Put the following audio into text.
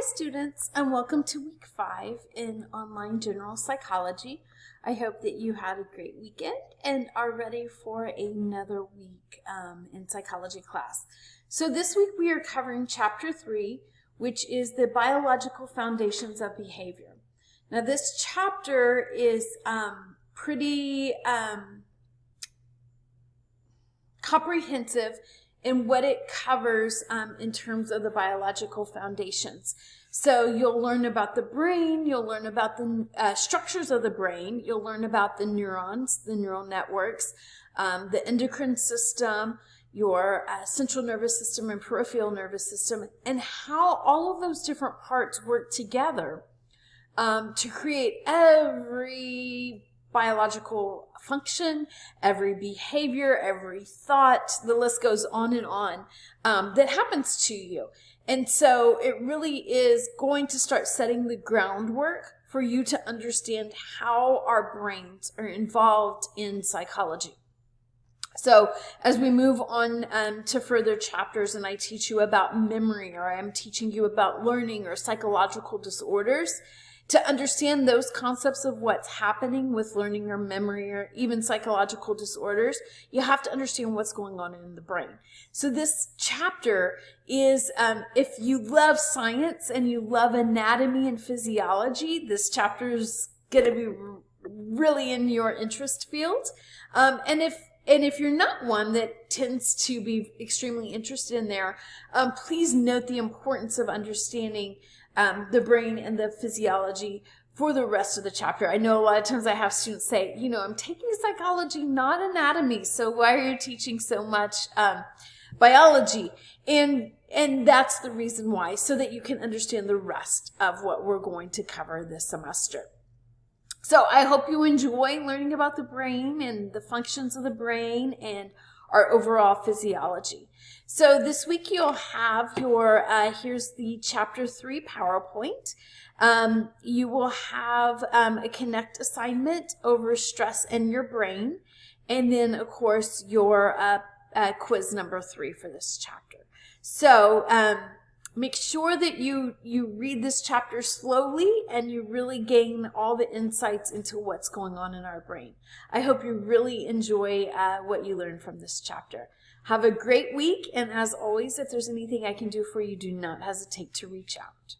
students, and welcome to week 5 in online general psychology. I hope that you had a great weekend and are ready for another week in psychology class. So this week we are covering chapter 3, which is the biological foundations of behavior. Now this chapter is pretty comprehensive in what it covers in terms of the biological foundations. So you'll learn about the brain, you'll learn about the structures of the brain, you'll learn about the neurons, the neural networks, the endocrine system, your central nervous system and peripheral nervous system, and how all of those different parts work together to create every biological function, every behavior, every thought, the list goes on and on, that happens to you. And so it really is going to start setting the groundwork for you to understand how our brains are involved in psychology. So as we move on to further chapters and I teach you about memory, or I'm teaching you about learning or psychological disorders, to understand those concepts of what's happening with learning or memory or even psychological disorders, you have to understand what's going on in the brain. So this chapter is, if you love science and you love anatomy and physiology, this chapter is going to be really in your interest field. And if you're not one that tends to be extremely interested in there, please note the importance of understanding the brain and the physiology for the rest of the chapter. I know a lot of times I have students say, I'm taking psychology, not anatomy, so why are you teaching so much biology? And that's the reason why, so that you can understand the rest of what we're going to cover this semester. So I hope you enjoy learning about the brain and the functions of the brain and our overall physiology. So this week you'll have your, here's the chapter 3 PowerPoint. You will have a Connect assignment over stress and your brain. And then of course your quiz number 3 for this chapter. So make sure that you read this chapter slowly and you really gain all the insights into what's going on in our brain. I hope you really enjoy what you learn from this chapter. Have a great week, and as always, if there's anything I can do for you, do not hesitate to reach out.